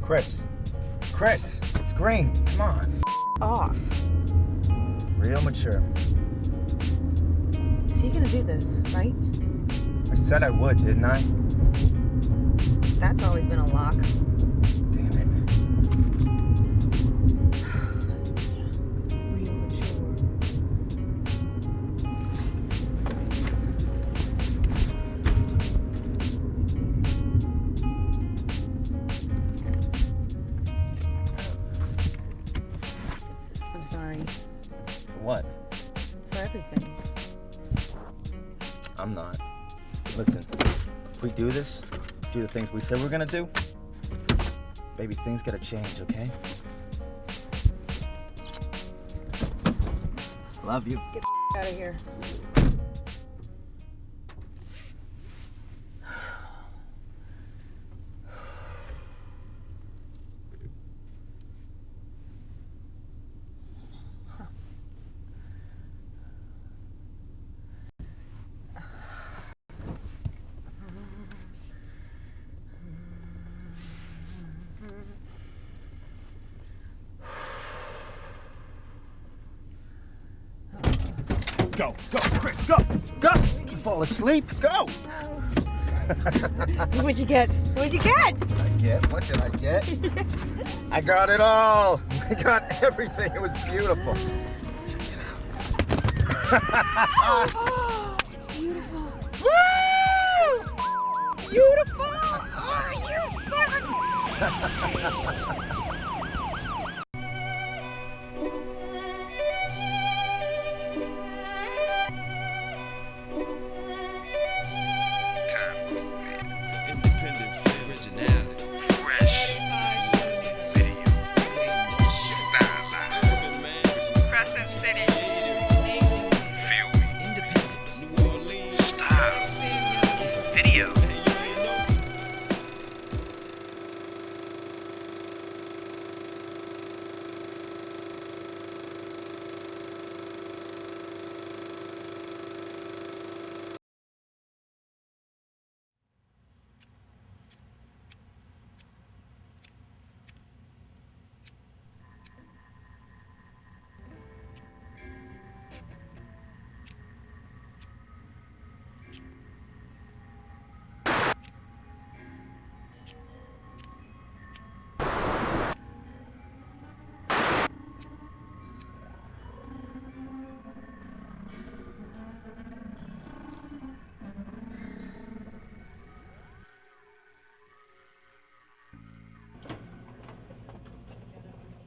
Chris, it's green. Come on. Off. Real mature. So you're gonna do this, right? I said I would, didn't I? That's always been a lock. Damn it. Real mature. I'm sorry For what? for everything. I'm not. Listen, if we do this, do the things we said we're gonna do, baby, things gotta change, okay? Love you. Get the out of here. Go, Chris, go! You fall asleep, go! What'd you get? What'd you get? What did I get? I got it all! I got everything, it was beautiful. Check it out. It's beautiful. Woo! Beautiful! Oh, you son! Independent film, originality, fresh video, urban man, Crescent City, feel me, independent, New Orleans, style, video.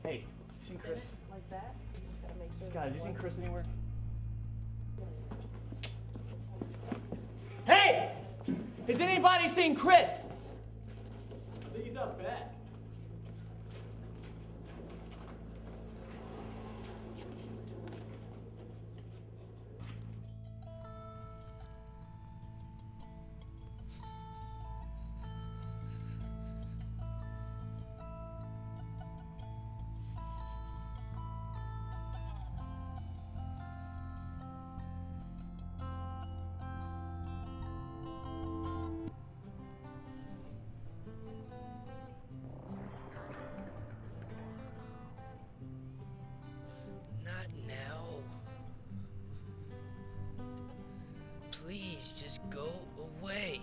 Hey, you seen Chris? Like that? You just gotta make sure. Guys, you seen Chris anywhere? Hey! Has anybody seen Chris? I think he's up back. Not now. Please just go away.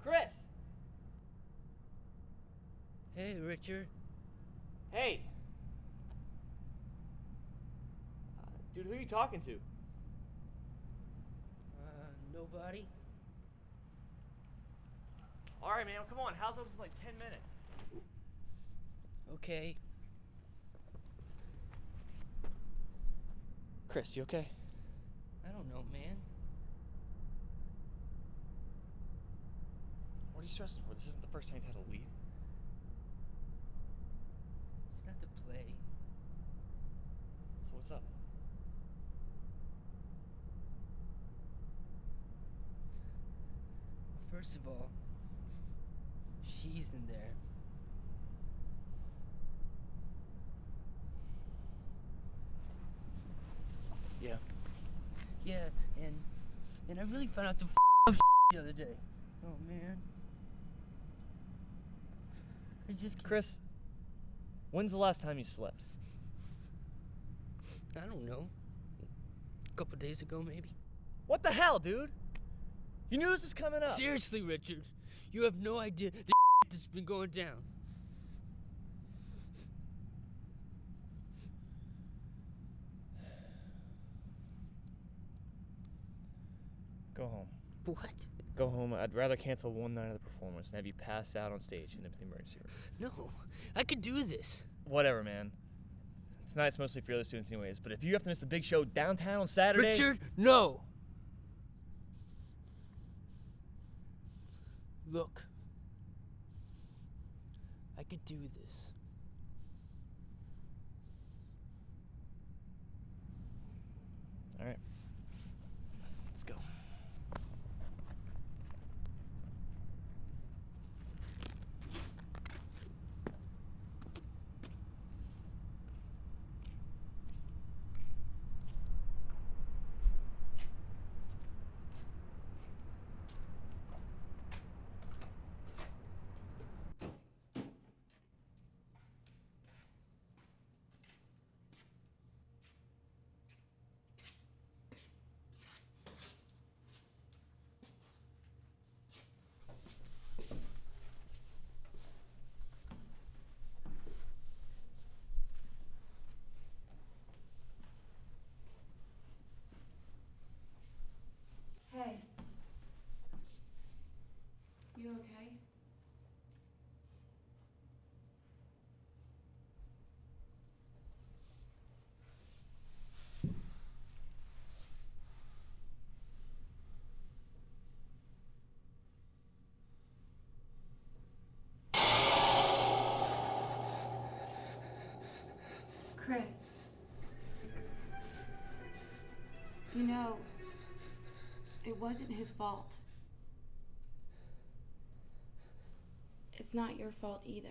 Chris! Hey, Richard. Hey! Dude, who are you talking to? Nobody? Alright, man, come on. House opens in like 10 minutes. Okay. Chris, you okay? I don't know, man. What are you stressing for? This isn't the first time you've had a lead. It's not the play. So what's up? First of all, she's in there. Yeah. Yeah, and man, I really found out some the other day. Oh, man. I just can't. Chris, when's the last time you slept? I don't know. A couple days ago, maybe. What the hell, dude? You knew this was coming up. Seriously, Richard, you have no idea the that's been going down. Go home. What? Go home. I'd rather cancel one night of the performance and have you pass out on stage in the emergency room. No, I could do this. Whatever, man. Tonight's mostly for other students anyways, but if you have to miss the big show downtown on Saturday... Richard, no! Look. I could do this. All right. Let's go. Hey. You okay? Chris. You know, it wasn't his fault. It's not your fault either.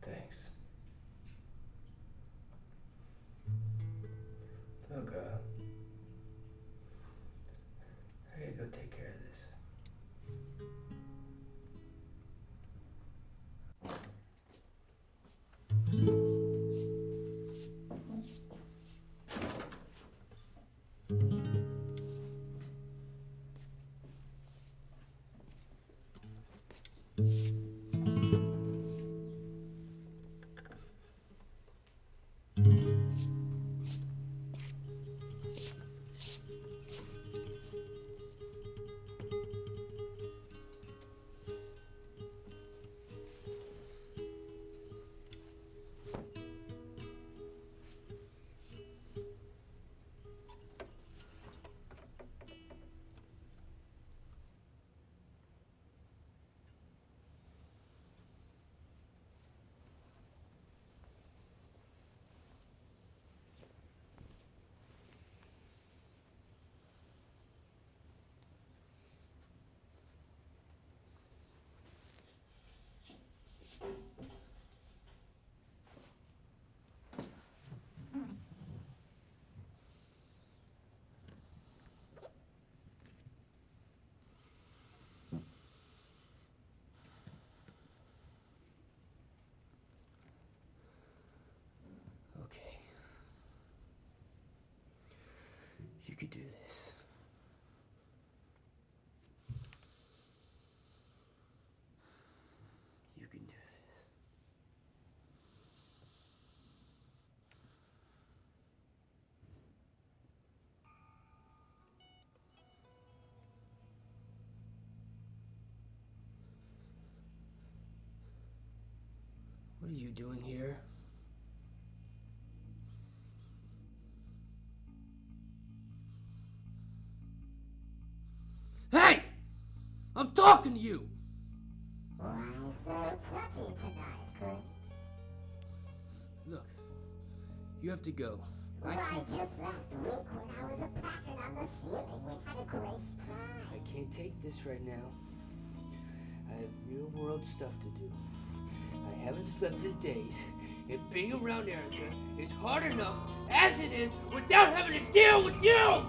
Thanks. Look, I gotta go take care of this. Okay. You could do this. You can do this. What are you doing here? Hey! I'm talking to you! Why so touchy tonight, Chris? Look, you have to go. Why, just last week when I was a-packing on the ceiling, we had a great time. I can't take this right now. I have real-world stuff to do. I haven't slept in days, and being around Erica is hard enough as it is without having to deal with you!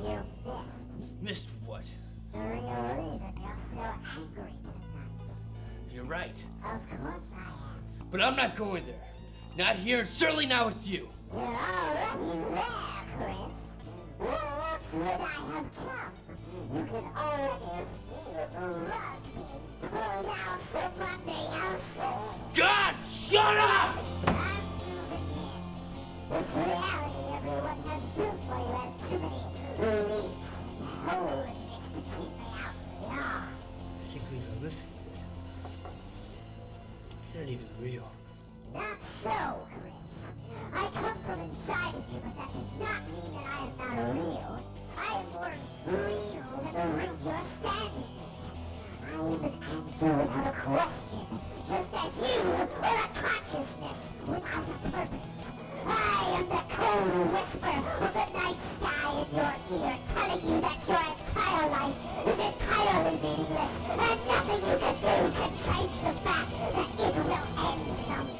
You missed. Missed what? The real reason you're so angry tonight. You're right. Of course I am. But I'm not going there. Not here, and certainly not with you. You're already there, Chris. Where else would I have come? You can already feel the rug being pulled out from under your feet. God, shut up! I'm moving in. This reality everyone has built for you has too many leaks and holes in it to keep me out for long. I can't believe I'm listening to this. You're not even real. Not so, Chris. I come from inside of you, but that does not mean that I am not real. I am more real than the room you're standing in. I am an answer without a question, just as you are a consciousness without a purpose. I am the cold whisper of the night sky in your ear, telling you that your entire life is entirely meaningless, and nothing you can do can change the fact that it will end someday.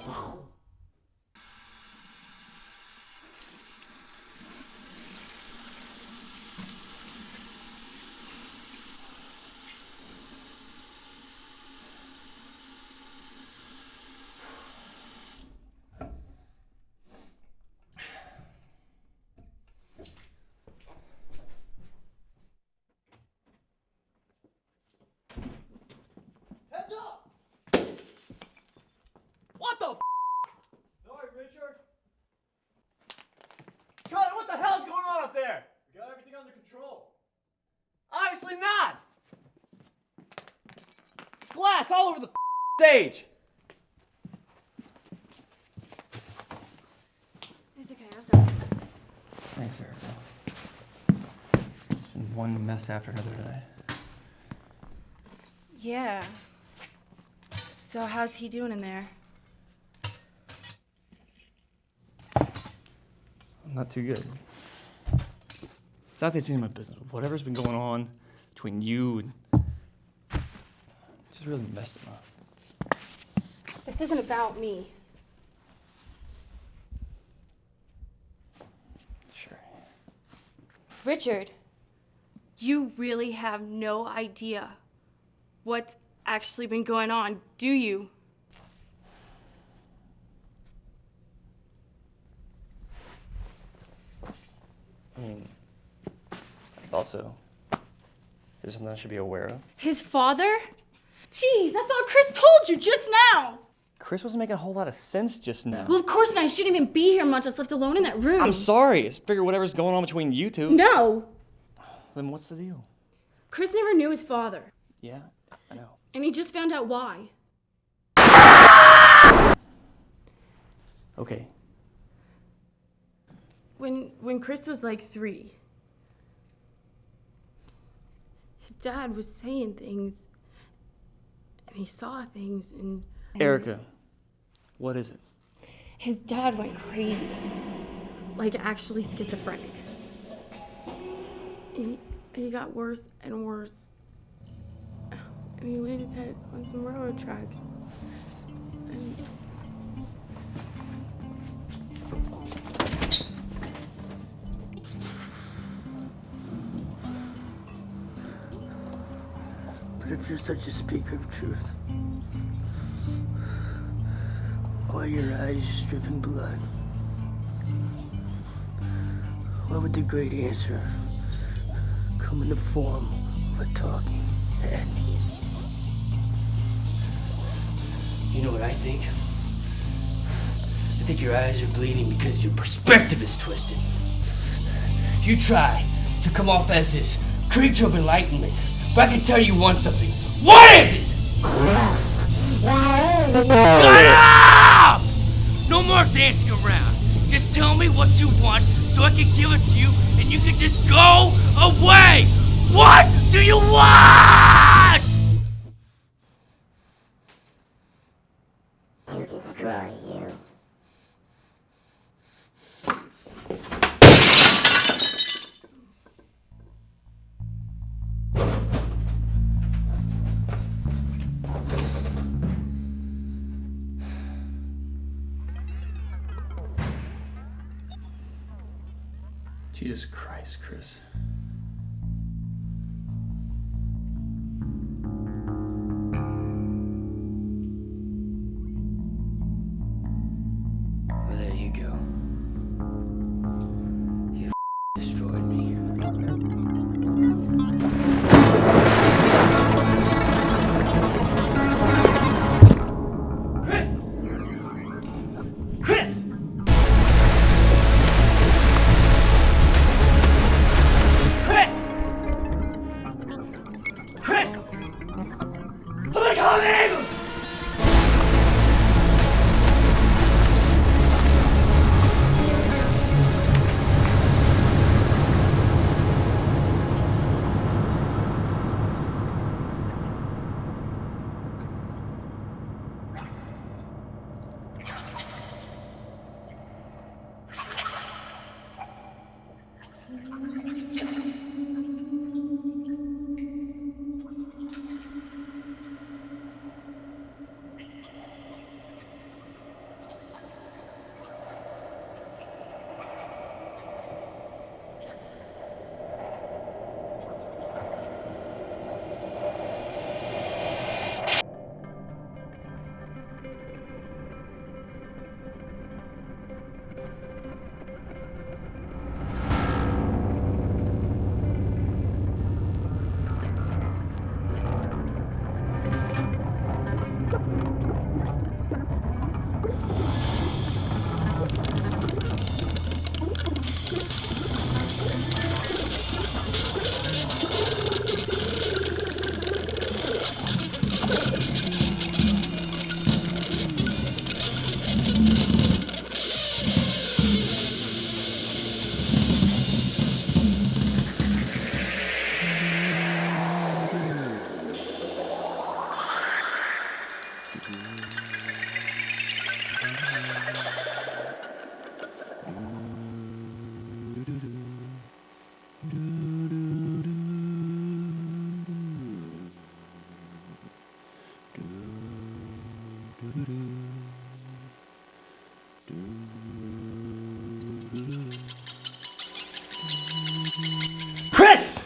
Heads up! What the f? Sorry, Richard. Charlie, what the hell is going on up there? We got everything under control. Obviously not! There's glass all over the stage! It's okay, I'll go. Thanks, Erica. It's been one mess after another today. Yeah. So how's he doing in there? Not too good. It's not that it's any of my business. Whatever's been going on between you and... just really messed him up. This isn't about me. Sure. Richard, you really have no idea what's actually been going on, do you? I mean, I thought so. Is there something I should be aware of? His father? Jeez, I thought Chris told you just now. Chris wasn't making a whole lot of sense just now. Well, of course not. I shouldn't even be here much. I was left alone in that room. I'm sorry. I figure whatever's going on between you two. No. Then what's the deal? Chris never knew his father. Yeah, I know. And he just found out why. Okay. When Chris was like 3, his dad was saying things, and he saw things, and Erica, what is it? his dad went crazy, like actually schizophrenic. He got worse and worse, and he laid his head on some railroad tracks, and But if you're such a speaker of truth, why are your eyes dripping blood? Why would the great answer come in the form of a talking head? You know what I think? I think your eyes are bleeding because your perspective is twisted. You try to come off as this creature of enlightenment, but I can tell you something. What is it? Shut up! No more dancing around. Just tell me what you want so I can give it to you and you can just go away. What do you want? To destroy you. Jesus Christ, Chris. Well, there you go. You destroyed me. Chris! Chris! Chris! Chris! Somebody call an ambulance! Chris!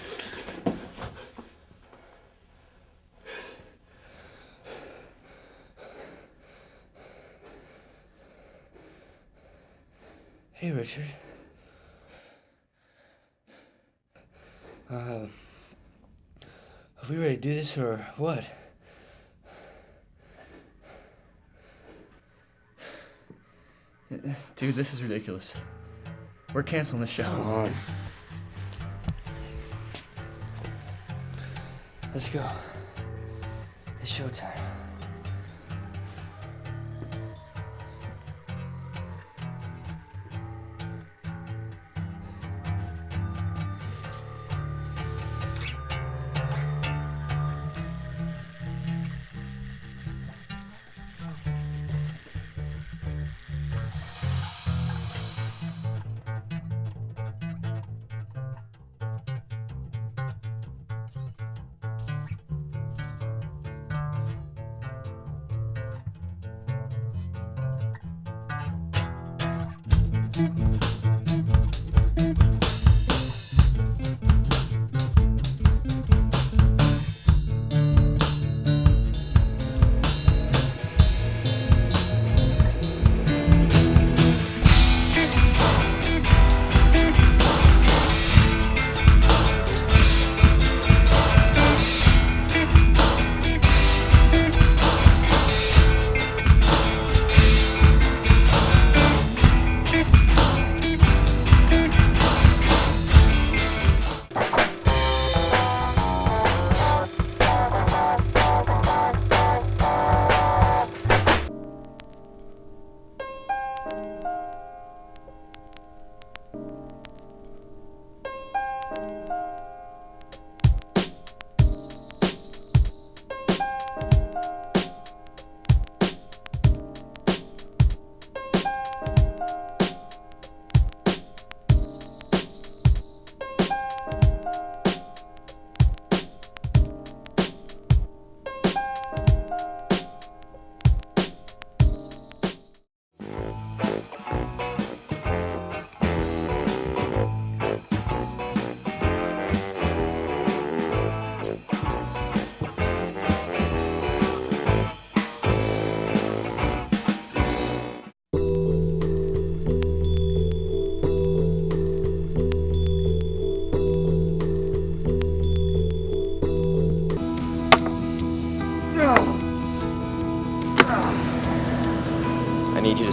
Hey, Richard. Are we ready to do this or what? Dude, this is ridiculous. We're canceling the show. Come on. Let's go. It's showtime.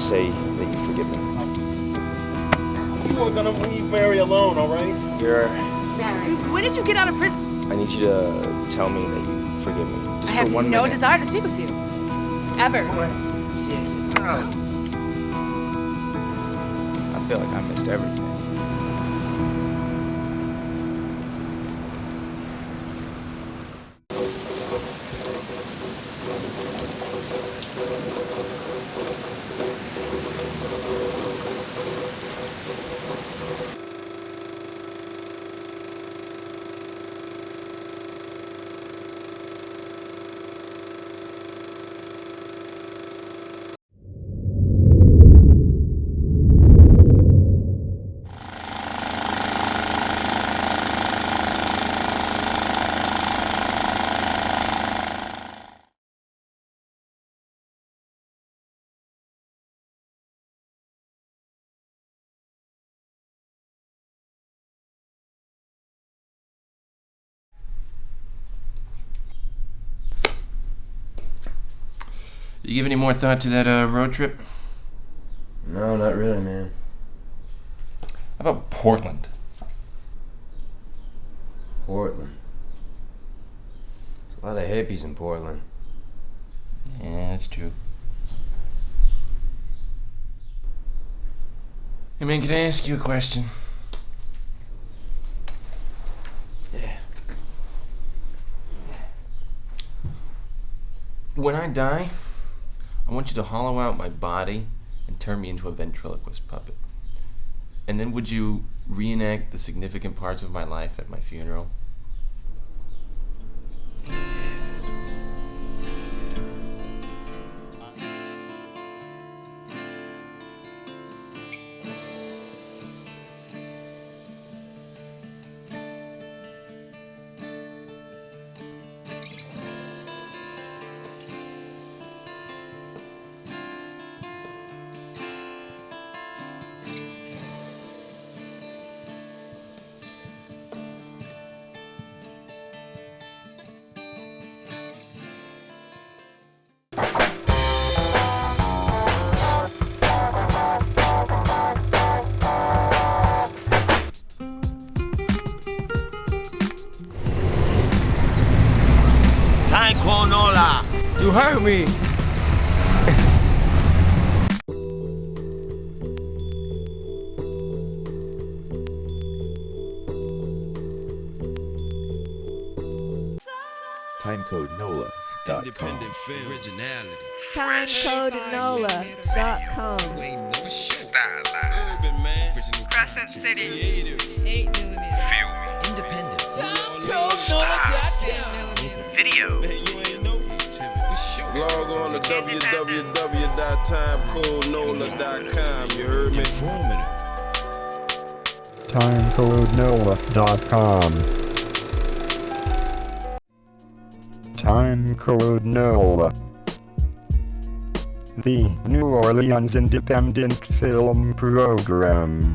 say that you forgive me. You are gonna leave Mary alone, all right? When did you get out of prison? I need you to tell me that you forgive me. Just I have for 1 no minute. desire to speak with you. Ever. I feel like I missed everything. You give any more thought to that road trip? No, not really, man. How about Portland? Portland. A lot of hippies in Portland. Yeah, that's true. Hey man, can I ask you a question? Yeah. When I die, I want you to hollow out my body and turn me into a ventriloquist puppet. And then would you reenact the significant parts of my life at my funeral? NOLA! You heard me! Timecode NOLA. Independent film. Originality. TimeCodeNOLA.com. Urban, man. Crescent City. Creative. 8mm. Independent. Video. Man, you ain't know. For sure. Log on to www.timecodenola.com. You heard me? Informative. TimeCodeNOLA.com. Timecode NOLA. The New Orleans Independent Film Program.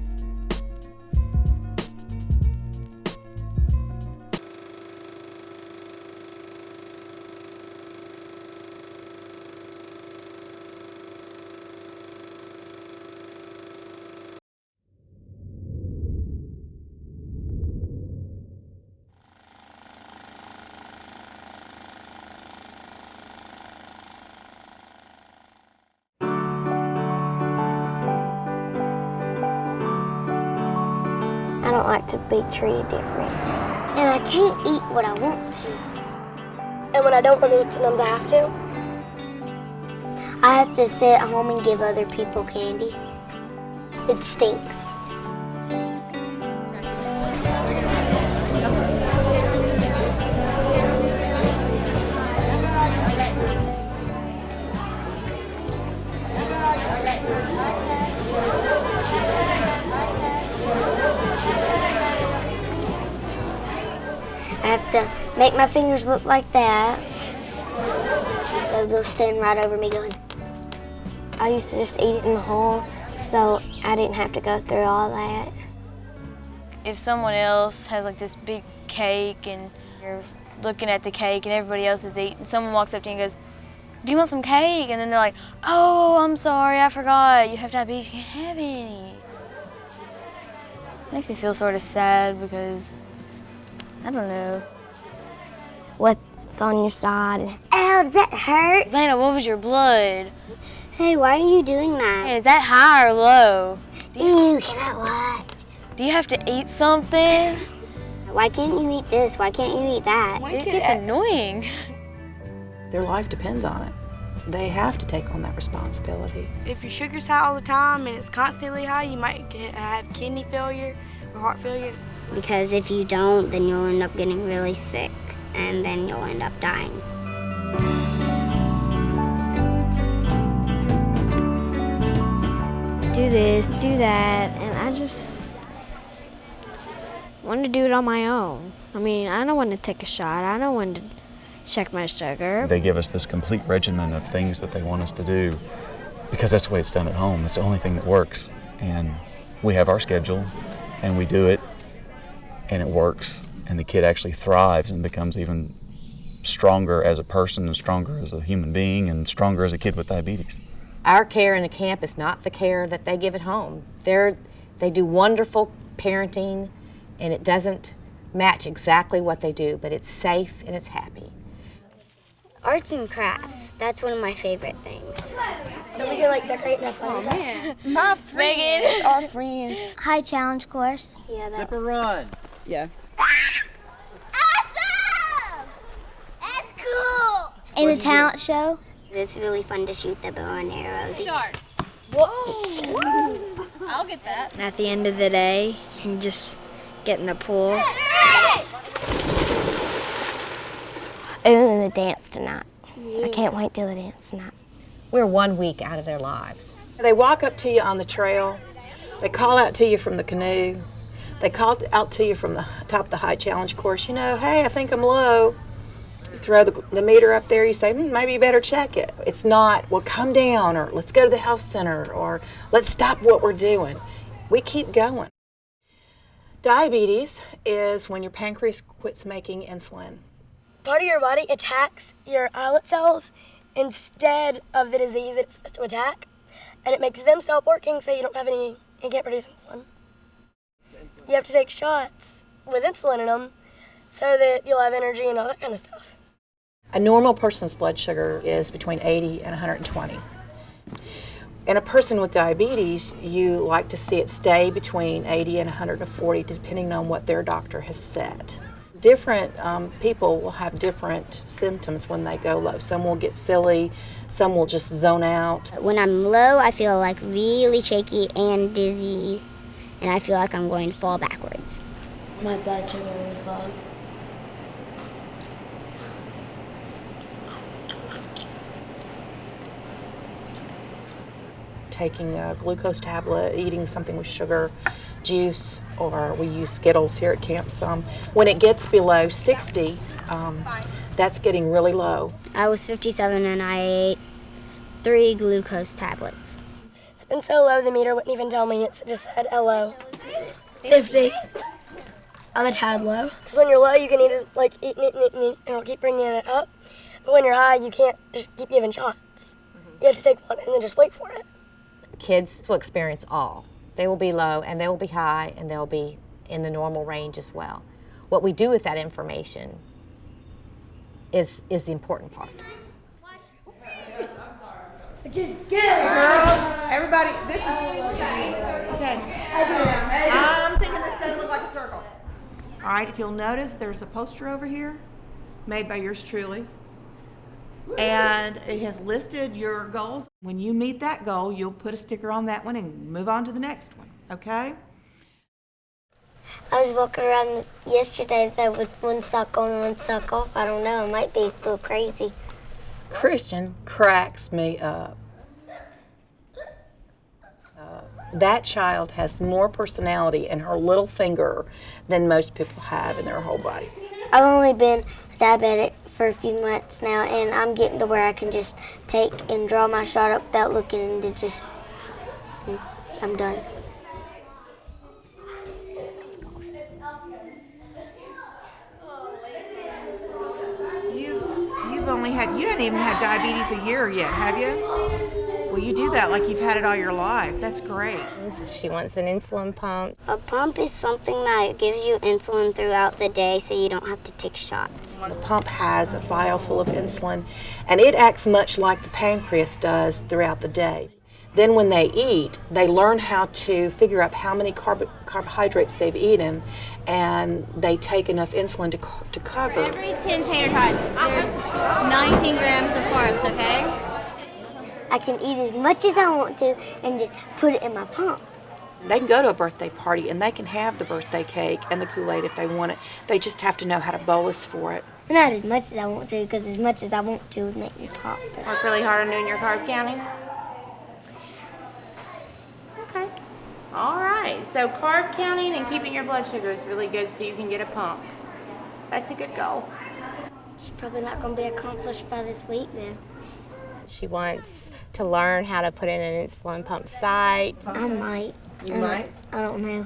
I don't like to be treated different. And I can't eat what I want to. And when I don't want to, sometimes I have to. I have to sit at home and give other people candy. It stinks. I have to make my fingers look like that. They'll stand right over me going. I used to just eat it in the hole, so I didn't have to go through all that. If someone else has like this big cake and you're looking at the cake and everybody else is eating, someone walks up to you and goes, do you want some cake? And then they're like, oh, I'm sorry, I forgot. You have diabetes, you can't have any. Makes me feel sort of sad because, I don't know. What's on your side? Ow, does that hurt? Lana, what was your blood? Hey, why are you doing that? Hey, is that high or low? You cannot watch. Do you have to eat something? Why can't you eat this? Why can't you eat that? It gets annoying. Their life depends on it. They have to take on that responsibility. If your sugar's high all the time and it's constantly high, you might have kidney failure or heart failure. Because if you don't, then you'll end up getting really sick, and then you'll end up dying. Do this, do that, and I just want to do it on my own. I mean, I don't want to take a shot. I don't want to check my sugar. They give us this complete regimen of things that they want us to do because that's the way it's done at home. It's the only thing that works. And we have our schedule and we do it and it works, and the kid actually thrives and becomes even stronger as a person and stronger as a human being and stronger as a kid with diabetes. Our care in the camp is not the care that they give at home. They do wonderful parenting, and it doesn't match exactly what they do, but it's safe and it's happy. Arts and crafts, that's one of my favorite things. So we can like decorate that fun. Oh man. My friends, our friends. High challenge course. Yeah, that. Zipper run. Yeah. Awesome! That's cool! In the talent show, it's really fun to shoot the bow and arrows. Start. Whoa! I'll get that. At the end of the day, you can just get in the pool. And then the dance tonight. I can't wait till the dance tonight. We're 1 week out of their lives. They walk up to you on the trail. They call out to you from the canoe. They call out to you from the top of the high challenge course. You know, hey, I think I'm low. You throw the meter up there. You say, maybe you better check it. It's not, well, come down, or let's go to the health center, or let's stop what we're doing. We keep going. Diabetes is when your pancreas quits making insulin. Part of your body attacks your islet cells instead of the disease that it's supposed to attack, and it makes them stop working so you can't produce insulin. You have to take shots with insulin in them so that you'll have energy and all that kind of stuff. A normal person's blood sugar is between 80 and 120. In a person with diabetes, you like to see it stay between 80 and 140 depending on what their doctor has said. Different people will have different symptoms when they go low. Some will get silly, some will just zone out. When I'm low, I feel like really shaky and dizzy, and I feel like I'm going to fall backwards. My blood sugar is low. Taking a glucose tablet, eating something with sugar, juice, or we use Skittles here at camp some. When it gets below 60, that's getting really low. I was 57 and I ate 3 glucose tablets. It's been so low the meter wouldn't even tell me. It just said LO. 50. I'm a tad low. Because when you're low, you can eat, and it'll keep bringing it up. But when you're high, you can't just keep giving shots. You have to take one and then just wait for it. Kids will experience all. They will be low, and they will be high, and they'll be in the normal range as well. What we do with that information is the important part. Girls, everybody, this is okay. I'm thinking this doesn't look like a circle. All right, if you'll notice, there's a poster over here made by yours truly. And it has listed your goals. When you meet that goal, you'll put a sticker on that one and move on to the next one, okay? I was walking around yesterday with one sock on and one sock off. I don't know, I might be a little crazy. Christian cracks me up. That child has more personality in her little finger than most people have in their whole body. I've only been diabetic for a few months now, and I'm getting to where I can just take and draw my shot up without looking, and just, I'm done. You've only had hadn't even had diabetes a year yet, have you? Well, you do that like you've had it all your life. That's great. She wants an insulin pump. A pump is something that gives you insulin throughout the day so you don't have to take shots. The pump has a vial full of insulin, and it acts much like the pancreas does throughout the day. Then when they eat, they learn how to figure out how many carbohydrates they've eaten, and they take enough insulin to cover. For every 10 tater tots, there's 19 grams of carbs, okay? I can eat as much as I want to and just put it in my pump. They can go to a birthday party and they can have the birthday cake and the Kool-Aid if they want it. They just have to know how to bolus for it. Not as much as I want to, because as much as I want to would make me pop. Work really hard on doing your carb counting? Okay. All right. So carb counting and keeping your blood sugar is really good so you can get a pump. That's a good goal. It's probably not going to be accomplished by this week then. She wants to learn how to put in an insulin pump site. I might. You might? I don't know.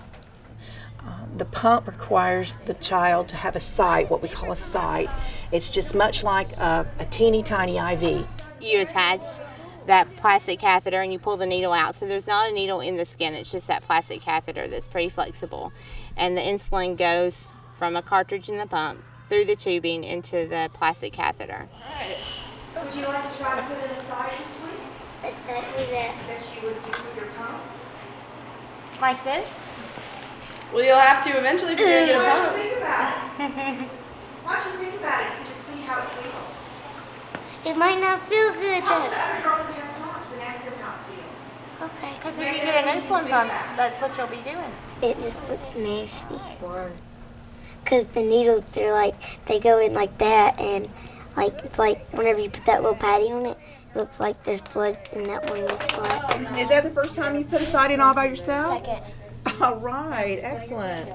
The pump requires the child to have a site, what we call a site. It's just much like a teeny tiny IV. You attach that plastic catheter and you pull the needle out. So there's not a needle in the skin, it's just that plastic catheter that's pretty flexible. And the insulin goes from a cartridge in the pump through the tubing into the plastic catheter. Would you like to try to put in a site this week? Exactly that. That you would use with your pump? Like this? Well, you'll have to eventually if you're going to get a Why don't pump. you think about it? Why don't you think about it? You just see how it feels. It might not feel good Talk to the though. other girls that have pumps and ask them how it feels. Okay. Because if you get an insulin pump, that's what you'll be doing. It just looks nasty. Because the needles, they're like, they go in like that, and like it's like whenever you put that little patty on it, it looks like there's blood in that one little spot. Is that the first time you've put a site in all by yourself? Second. All right, excellent.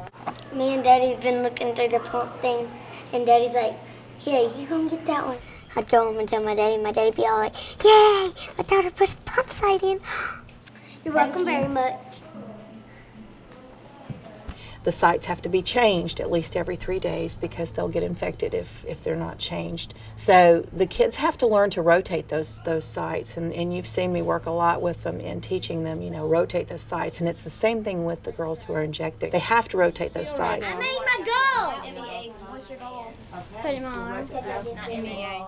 Me and Daddy's been looking through the pump thing, and Daddy's like, "Yeah, you gonna get that one?" I go home and tell my daddy. My daddy be all like, "Yay! My daughter put a pump site in." You're welcome very much. The sites have to be changed at least every 3 days because they'll get infected if they're not changed. So the kids have to learn to rotate those sites, and you've seen me work a lot with them in teaching them, rotate those sites. And it's the same thing with the girls who are injecting. They have to rotate those sites. I made my goal. NBA. What's your goal? Put it on. NBA.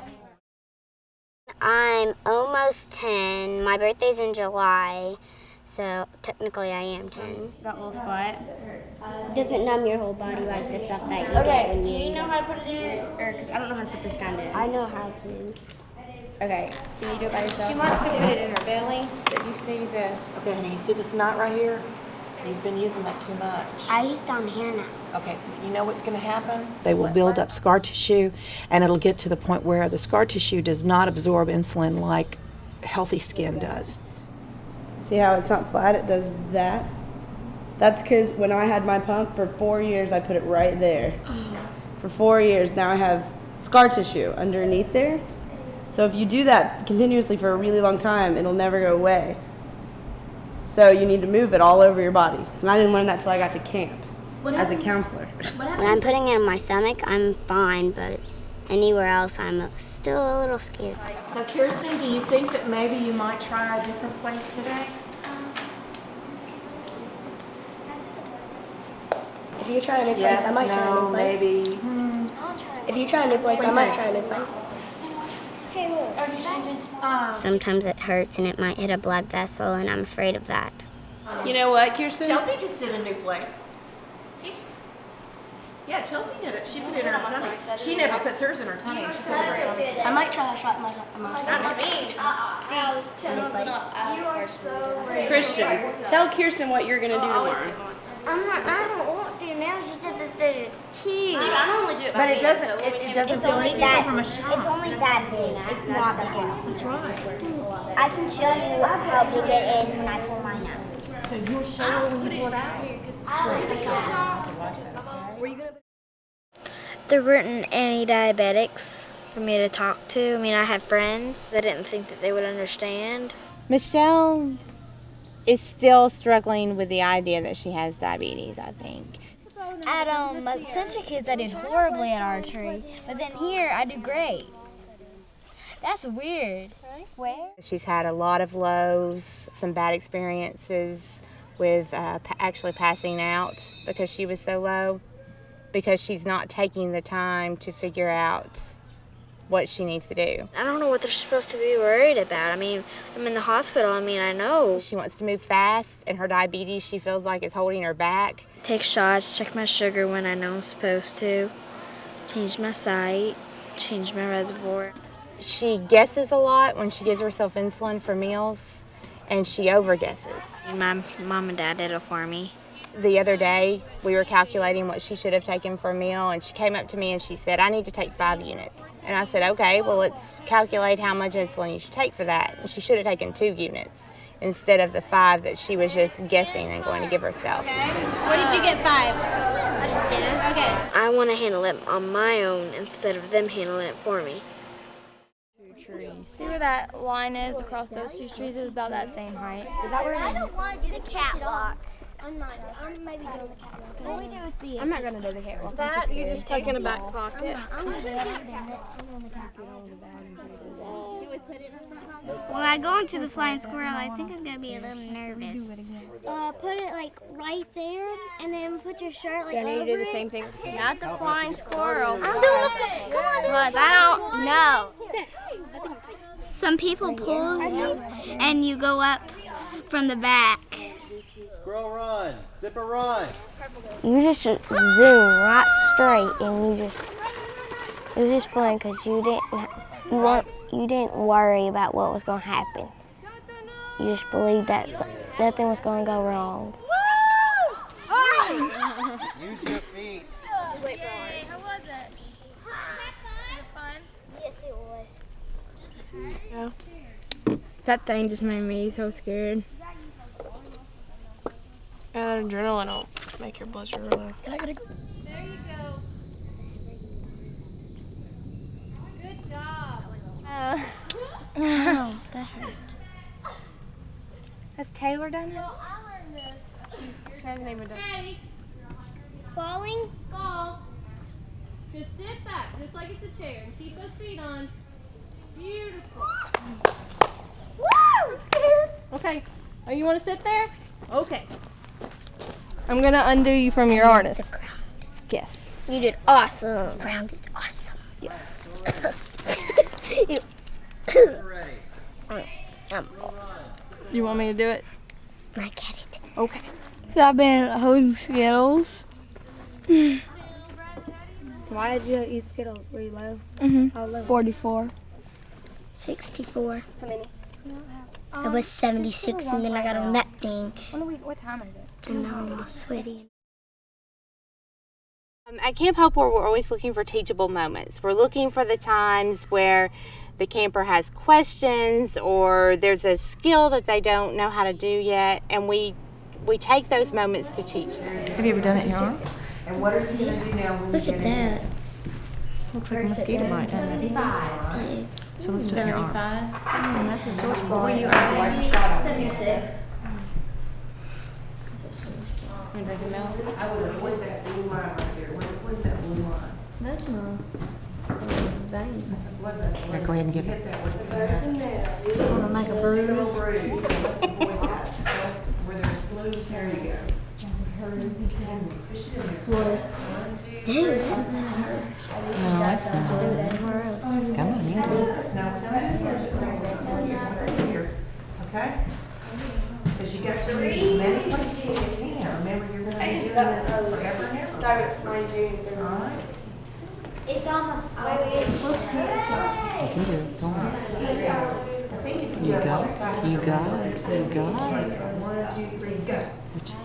I'm almost 10. My birthday's in July, so technically I am 10. That little spot. Doesn't numb your whole body like the stuff that you get Okay, when do you you eat know it. how to put it in? Or, because I don't know how to put this kind in. I know how to. Okay, can you do it by yourself? She wants to put it in her belly, but you see the... Okay, honey, you see this knot right here? You've been using that too much. I used on here now. Okay, you know what's going to happen? They will build up scar tissue, and it'll get to the point where the scar tissue does not absorb insulin like healthy skin does. See how it's not flat, it does that? That's because when I had my pump for 4 years, I put it right there. For 4 years, now I have scar tissue underneath there. So if you do that continuously for a really long time, it'll never go away. So you need to move it all over your body. And I didn't learn that till I got to camp as a counselor. When I'm putting it in my stomach, I'm fine, but anywhere else, I'm still a little scared. So Kirsten, do you think that maybe you might try a different place today? If you try a new place, I might try a new place. Maybe. If you try a new place, I might try a new place. Hey, look, are you changing? Sometimes it hurts and it might hit a blood vessel, and I'm afraid of that. You know what, Kirsten? Chelsea just did a new place. Yeah, Chelsea did it. She put it in her tummy. She never puts hers in her tummy. She put it in her tummy. I might try a shot in my stomach. Not to me. Christian, tell Kirsten what you're going to do tomorrow. I don't want to now. She said that they're cute. I normally do it But it doesn't feel any different from a shot. It's only that big. It's not that big. That's right. I can show you how big it is when I pull mine out. So you'll show her when you pull it out? There weren't any diabetics for me to talk to. I mean, I had friends. I didn't think that they would understand. Michelle is still struggling with the idea that she has diabetes, I think. At Central Kids, I did horribly at archery, but then here I do great. That's weird. Really? Where? She's had a lot of lows, some bad experiences with actually passing out because she was so low, because she's not taking the time to figure out what she needs to do. I don't know what they're supposed to be worried about. I mean, I'm in the hospital. I mean, I know. She wants to move fast, and her diabetes, she feels like, is holding her back. Take shots, check my sugar when I know I'm supposed to, change my site, change my reservoir. She guesses a lot when she gives herself insulin for meals, and she over-guesses. My mom and dad did it for me. The other day, we were calculating what she should have taken for a meal, and she came up to me and she said, I need to take 5 units. And I said, okay, well, let's calculate how much insulin you should take for that. And she should have taken 2 units instead of the 5 that she was just guessing and going to give herself. What did you get 5? I just guessed. Okay. I want to handle it on my own instead of them handling it for me. See where that line is across those 2 trees? It was about that same height. Is that where I don't want to do the catwalk. I'm not. I'm maybe doing the catwalk. What do we do with these? I'm not going to do the catwalk. That you just tuck in a back pocket. I'm going to do it. When I go into the flying squirrel, I think I'm going to be a little nervous. Put it like right there, and then put your shirt like over it. You do the same thing. Not the flying squirrel. I'm doing it. Come on. But I don't know. Some people pull you, and you go up from the back. Squirrel run, zipper run. You just zoom right straight, and it was just fun because you didn't worry about what was going to happen. You just believed that nothing was going to go wrong. Use your feet. Wait for ours. How was it? Fun? Yes, it was. Yeah. That thing just made me so scared. Yeah, that adrenaline will make your blood sugar low. I gotta go. There you go. Good job. Oh, that hurt. Has Taylor done it? No, I learned this. Hasn't even done it. Ready? Falling? Fall. Just sit back, just like it's a chair, and keep those feet on. Beautiful. Woo! I'm scared. Okay. Oh, you want to sit there? Okay. I'm gonna undo you from your harness. Yes. You did awesome. The ground is awesome. Yes. You want me to do it? I get it. Okay. So I've been holding Skittles. Why did you eat Skittles? Were you low? How low? 44. 64. How many? It was 76, and then I got on that thing, What time is it? and now I'm all sweaty. At Camp Hopewell, we're always looking for teachable moments. We're looking for the times where the camper has questions or there's a skill that they don't know how to do yet, and we take those moments to teach them. Have you ever done it in your arm? And what are you going to do now when Look we at get in? that. Looks like a mosquito bite, doesn't it? So let's do it in your arm. That's a sore spot. Were you Wipe your shot off. 76. I would avoid that blue line right there. What is that blue line? That's my vein. That's a blood vessel. Yeah, go ahead and give Hit it. that. What's in there? It's gonna make a bruise. Little bruise. So let's avoid that. So where there's blue, there you go. Push it in there. Dude, that's hurt. No, it's not. Come on, you do it. Now, come back. Just right here. Okay? Because you got to reach as many places as you can. Remember, you're going to be doing this forever and ever. All right? It's almost You can do it. Go on. I think if you You do got it it. faster, You got it. You got it. 1, 2, 3, go. Which is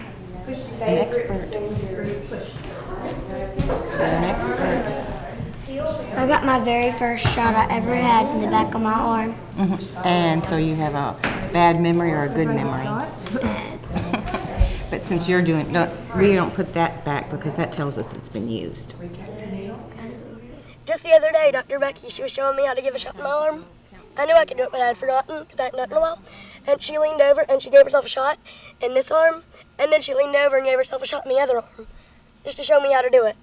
Push the an favorite expert. cemetery. Push. You're an expert. I got my very first shot I ever had in the back of my arm. And so you have a bad memory or a good memory? But since you're doing, we don't put that back because that tells us it's been used. Just the other day, Dr. Becky, she was showing me how to give a shot in my arm. I knew I could do it, but I had forgotten because I hadn't done it in a while. And she leaned over and she gave herself a shot in this arm, and then she leaned over and gave herself a shot in the other arm, just to show me how to do it.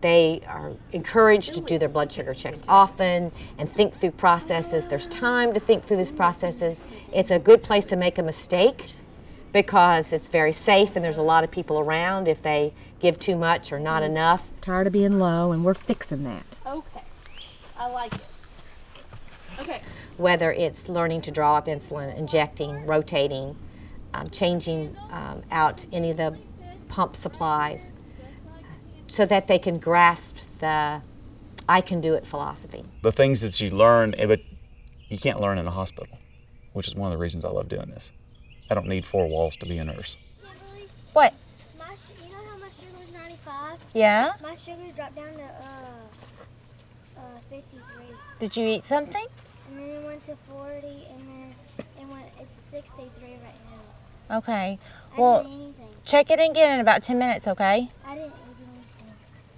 They are encouraged to do their blood sugar checks often and think through processes. There's time to think through these processes. It's a good place to make a mistake because it's very safe and there's a lot of people around if they give too much or not enough. Tired of being low, and we're fixing that. Okay, I like it. Okay. Whether it's learning to draw up insulin, injecting, rotating, changing out any of the pump supplies, so that they can grasp the I can do it philosophy. The things that you learn, but you can't learn in a hospital, which is one of the reasons I love doing this. I don't need 4 walls to be a nurse. What? You know how my sugar was 95? Yeah? My sugar dropped down to 53. Did you eat something? And then it went to 40, and then it's 63 right now. Okay. I Well, didn't eat anything. check it again in about 10 minutes, okay? I didn't eat anything.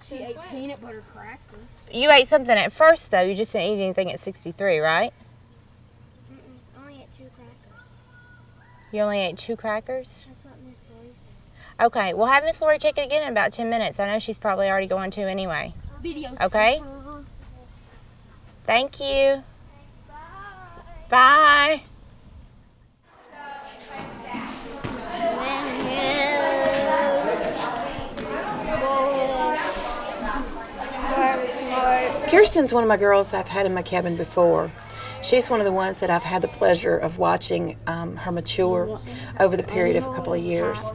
She ate peanut butter crackers. You ate something at first, though. You just didn't eat anything at 63, right? I only ate 2 crackers. You only ate 2 crackers? That's what Miss Lori said. Okay. Well, have Miss Lori check it again in about 10 minutes. I know she's probably already going to anyway. Video. Okay? Thank you. Bye. Kirsten's one of my girls that I've had in my cabin before. She's one of the ones that I've had the pleasure of watching her mature over the period of a couple of years.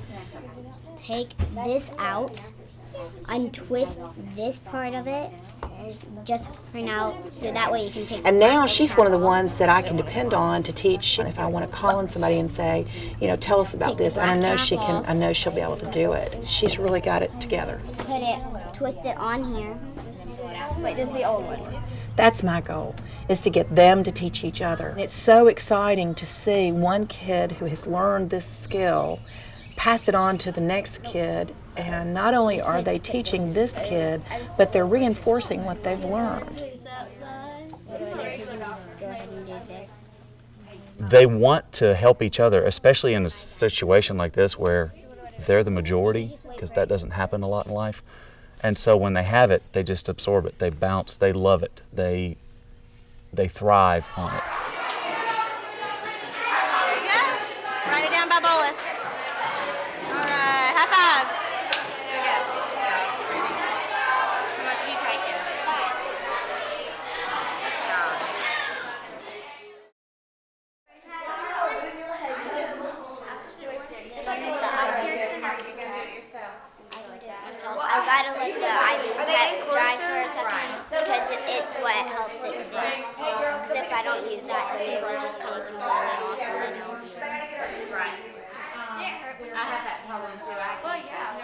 Take this out, untwist this part of it, just for now, so that way you can take. And now she's one of the ones that I can depend on to teach. If I want to call in somebody and say, you know, tell us about this, and I know she can. I know she'll be able to do it. She's really got it together. Put it, twist it on here. Wait, this is the old one. That's my goal, is to get them to teach each other. And it's so exciting to see one kid who has learned this skill pass it on to the next kid, and not only are they teaching this kid, but they're reinforcing what they've learned. They want to help each other, especially in a situation like this where they're the majority, because that doesn't happen a lot in life. And so when they have it, they just absorb it. They bounce. They love it. They thrive on it. There you go. Write it down by bolus. All right. High five. There we go. How much are you taking? 5. Good job. I gotta let the IV pad dry for a second because it's what helps it stick. Because if I don't use that, then it will just come completely off and then it'll be Right. I have that problem too. Well, yeah.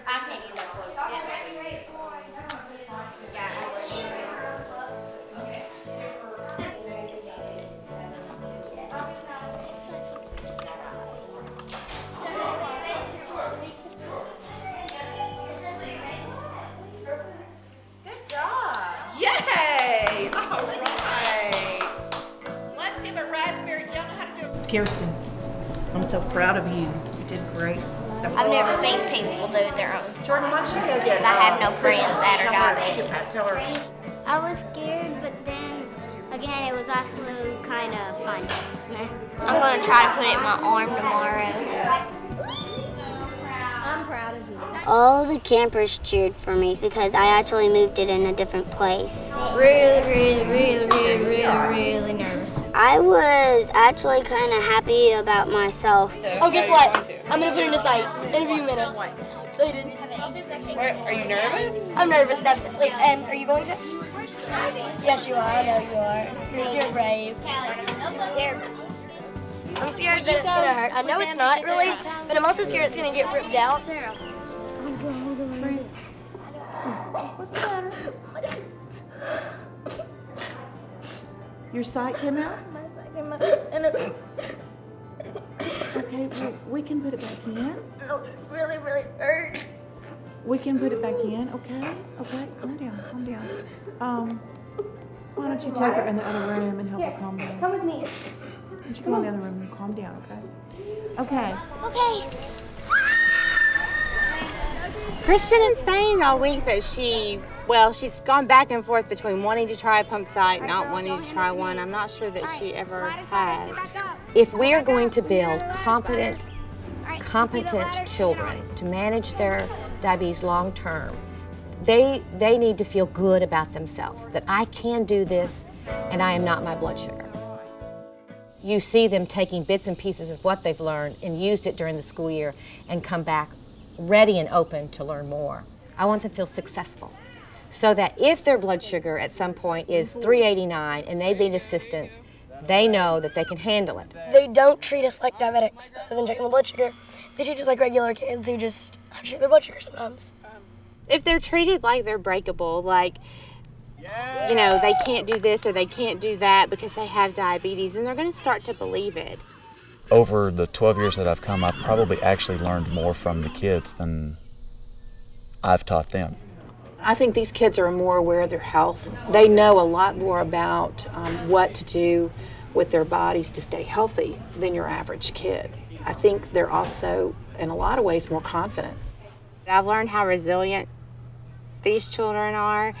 I can't use that close skin. Good job. Yay! All right. Let's give a raspberry gel. How to do it. Kirsten, I'm so proud of you. You did great. I've never seen people do their own. Jordan, why don't you go get? I have no friends that are diabetic. Tell her. I was scared, but then again, it was also kind of fun. I'm gonna try to put it in my arm tomorrow. I'm proud of you. All the campers cheered for me because I actually moved it in a different place. Really nervous. I was actually kind of happy about myself. Oh, guess what? I'm gonna put in a site in a few minutes. Excited. Are you nervous? I'm nervous, definitely. And are you going to? Yes, you are. I know you are. You're brave. I'm scared that it's gonna hurt. I know it's not really, but I'm also scared it's gonna get ripped out. What's the matter? Your sight came out? My sight came out. And it Okay, well, we can put it back in. really hurt. We can put it back in, okay? Okay, calm down. Why don't you take her in the other room and help her calm down? Come with me. Why don't you come in the other room and calm down, okay? Okay. Okay. Christian is saying all week that she's gone back and forth between wanting to try a pump site, not wanting to try one. I'm not sure that she ever has. If we are going to build competent children to manage their diabetes long term, they need to feel good about themselves, that I can do this and I am not my blood sugar. You see them taking bits and pieces of what they've learned and used it during the school year and come back ready and open to learn more. I want them to feel successful, so that if their blood sugar at some point is 389 and they need assistance, they know that they can handle it. They don't treat us like diabetics other than checking the blood sugar. They treat us like regular kids who just have to check their blood sugar sometimes. If they're treated like they're breakable, like, you know, they can't do this or they can't do that because they have diabetes, and they're going to start to believe it. Over the 12 years that I've come, I've probably actually learned more from the kids than I've taught them. I think these kids are more aware of their health. They know a lot more about what to do with their bodies to stay healthy than your average kid. I think they're also, in a lot of ways, more confident. I've learned how resilient these children are.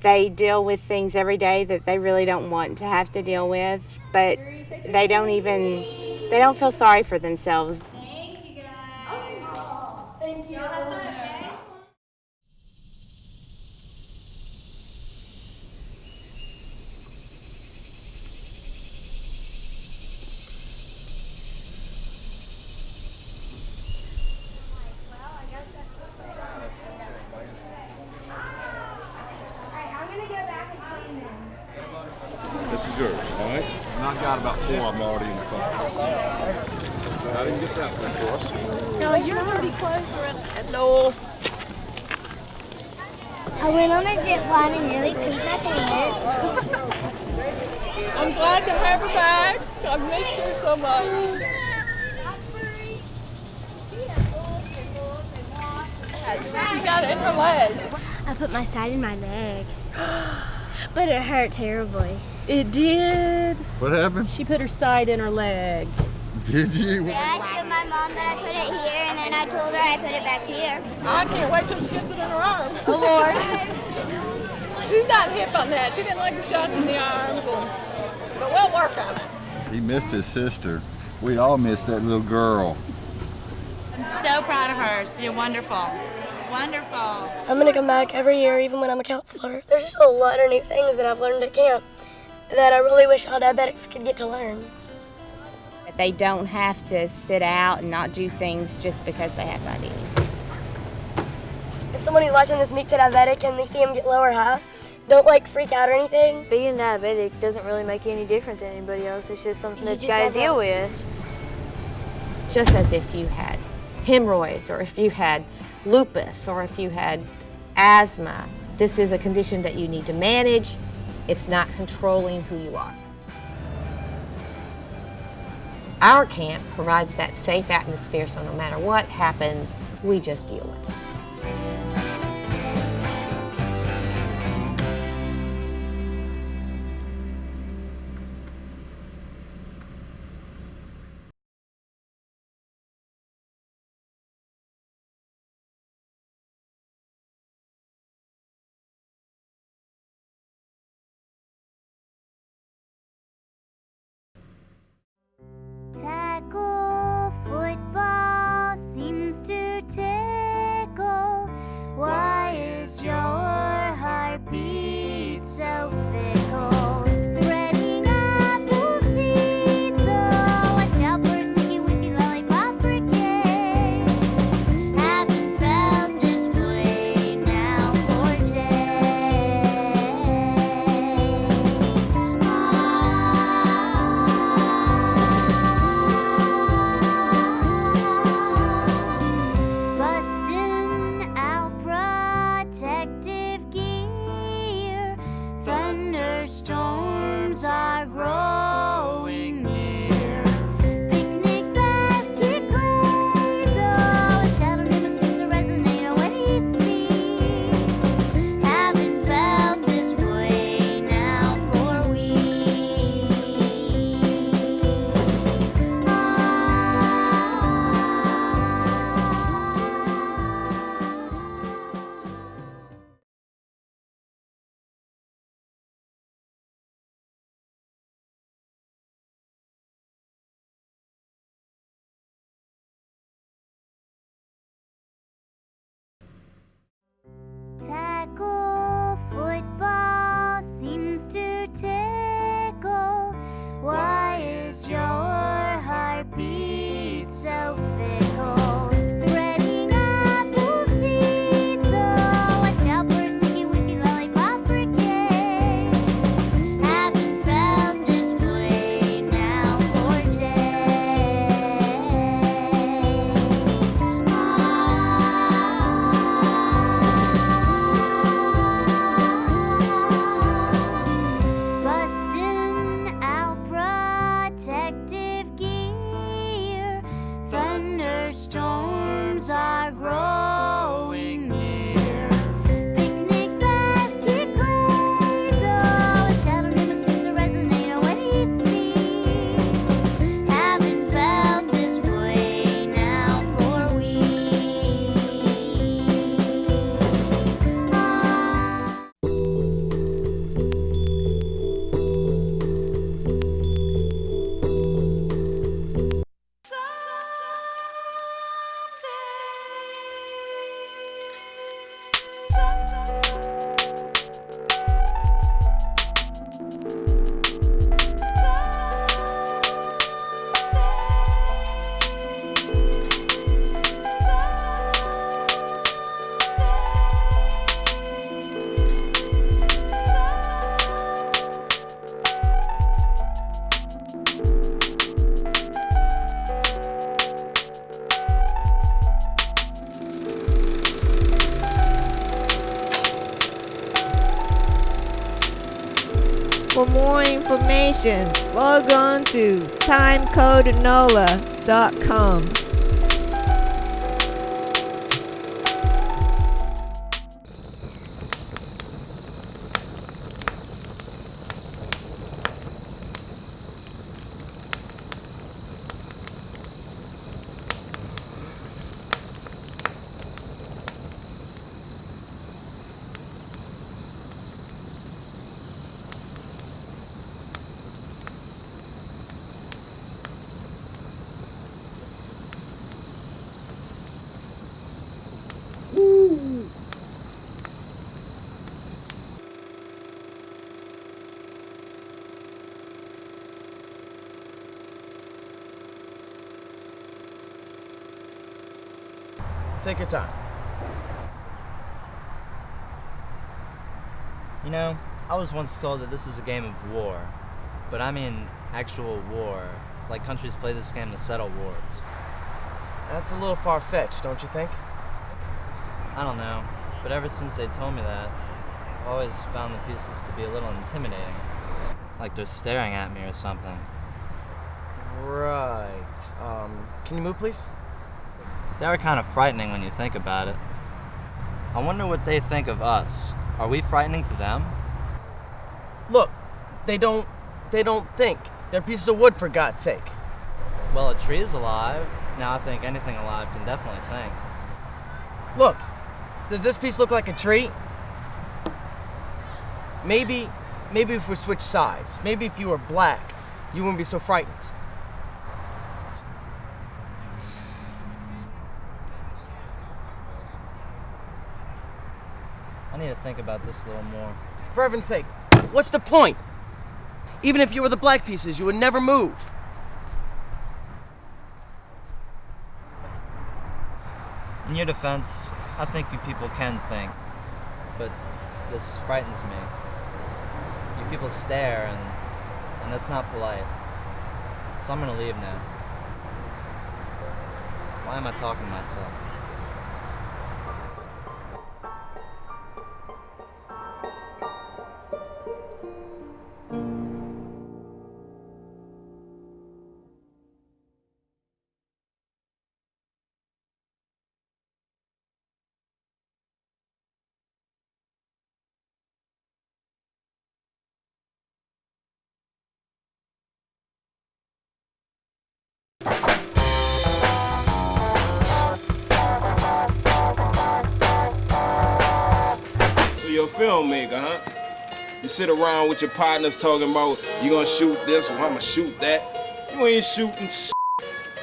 They deal with things every day that they really don't want to have to deal with, but they don't feel sorry for themselves. Thank you guys. Thank you. This is yours, all right? And I've got about 4 of them already in the car. I didn't get that one for us. No, you're pretty close around. No. I went on a zip line and nearly peed my pants. I'm glad to have her back. I've missed her so much. She's got it in her leg. I put my side in my leg, but it hurt terribly. It did. What happened? She put her side in her leg. Did you? Yeah, I showed my mom that I put it here, and then I told her I put it back here. I can't wait till she gets it in her arm. Oh, Lord. She's not hip on that. She didn't like the shots in the arms, but we'll work on it. He missed his sister. We all missed that little girl. I'm so proud of her. She's wonderful. Wonderful. I'm going to come back every year, even when I'm a counselor. There's just a lot of new things that I've learned at camp that I really wish all diabetics could get to learn. They don't have to sit out and not do things just because they have diabetes. If somebody's watching this meet the diabetic and they see him get low or high, don't freak out or anything. Being diabetic doesn't really make any difference to anybody else. It's just something that you just gotta have deal to- with. Just as if you had hemorrhoids, or if you had lupus, or if you had asthma, this is a condition that you need to manage. It's not controlling who you are. Our camp provides that safe atmosphere, so no matter what happens, we just deal with it. Tackle football seems to tickle. Why is your heartbeat so fickle? Spreading apple seeds, oh, watch out for sticky wicked lollipop brigades. Haven't felt this way now for days. tackle. Football seems to tickle. Why is your heartbeat so fickle? Spreading apple seeds, oh, watch out for sticky wicky lollipop brigades. Haven't felt this way now for days. Bustin' out protective gear. Thunderstorms are growing near. Picnic basket craze, oh, a shadow nemesis, a resonator when he speaks. Haven't felt this way now for weeks. For more information, log on to timecode.nola.com. Take your time. You know, I was once told that this is a game of war, but I mean actual war, like countries play this game to settle wars. That's a little far-fetched, don't you think? I don't know, but ever since they told me that, I've always found the pieces to be a little intimidating, like they're staring at me or something. Right. Can you move, please? They are kind of frightening when you think about it. I wonder what they think of us. Are we frightening to them? Look, they don't think. They're pieces of wood, for God's sake. Well, a tree is alive. Now I think anything alive can definitely think. Look, does this piece look like a tree? Maybe if we switch sides, maybe if you were black, you wouldn't be so frightened. I need to think about this a little more. For heaven's sake, what's the point? Even if you were the black pieces, you would never move. In your defense, I think you people can think, but this frightens me. You people stare, and that's not polite. So I'm gonna leave now. Why am I talking to myself? You're a filmmaker, huh? You sit around with your partners talking about you gonna shoot this or I'm gonna shoot that. You ain't shooting shit.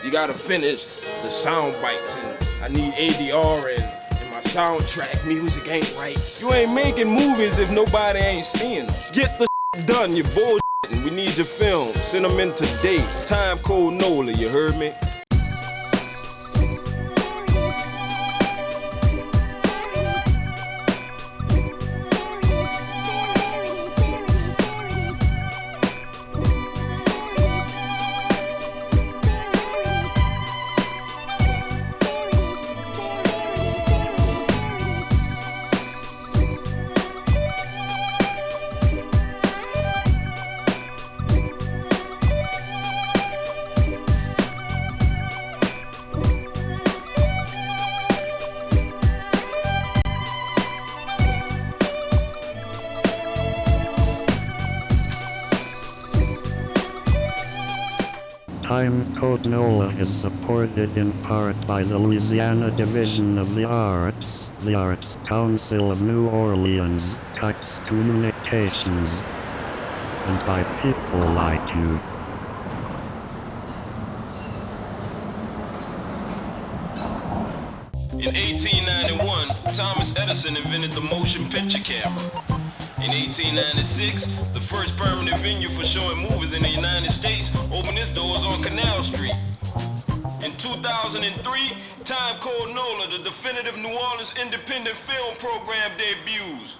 You gotta finish the sound bites, and I need ADR and my soundtrack music ain't right. You ain't making movies if nobody ain't seeing them. Get the done, you bullshitting. We need your film. Send them in today. Timecode NOLA, you heard me? Timecode NOLA is supported in part by the Louisiana Division of the Arts Council of New Orleans, Cox Communications, and by people like you. In 1891, Thomas Edison invented the motion picture camera. In 1896, the first permanent venue for showing movies in the United States opened its doors on Canal Street. In 2003, Timecode NOLA, the definitive New Orleans independent film program, debuts.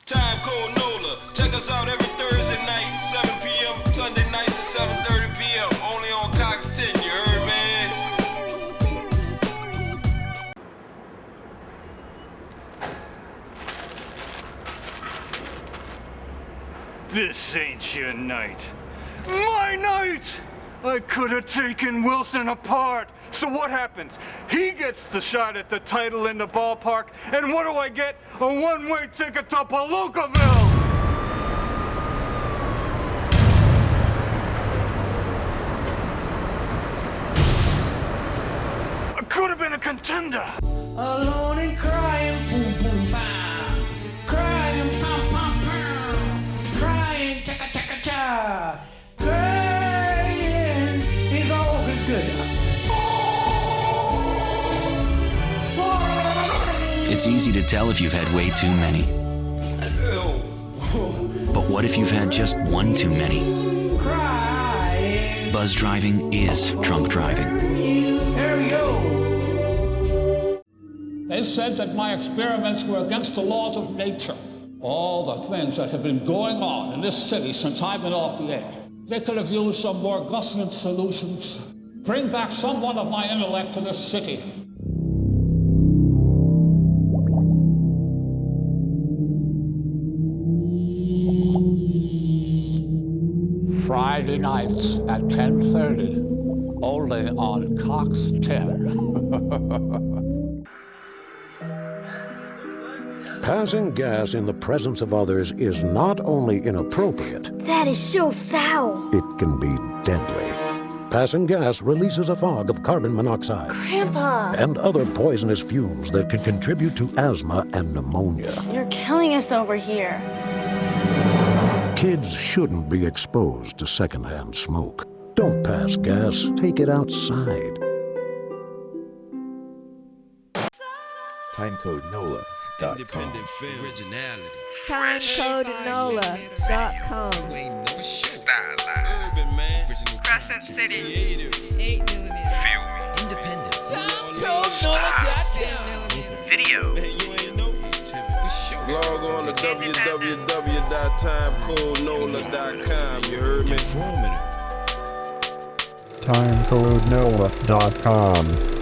Timecode NOLA, check us out every Thursday night, 7 p.m., Sunday nights at 7:30 p.m., only on Cox 10, you heard, man? This ain't your night. My night! I could have taken Wilson apart. So what happens? He gets the shot at the title in the ballpark, and what do I get? A one-way ticket to Palookaville! I could have been a contender. Alone and crying, boom, boom, pow. Crying, pom, pom, pow. Crying, chaka, chaka, cha. Crying is always good. It's easy to tell if you've had way too many. But what if you've had just one too many? Crying. Buzz driving is drunk driving. There we go. They said that my experiments were against the laws of nature. All the things that have been going on in this city since I've been off the air. They could have used some more Gaussian solutions. Bring back somewhat of my intellect to this city. Friday nights at 10:30, only on Cox 10. Passing gas in the presence of others is not only inappropriate, That is so foul. it can be deadly. Passing gas releases a fog of carbon monoxide Grandpa, and other poisonous fumes that can contribute to asthma and pneumonia. you're killing us over here. Kids shouldn't be exposed to secondhand smoke. Don't pass gas, take it outside. Timecode NOLA. Independent film. Originality. TimecodeNOLA.com. Urban, man. Crescent City. Creative. 8mm. Independent. Video. Log on to www.timecodenola.com, you heard me? TimecodeNOLA.com.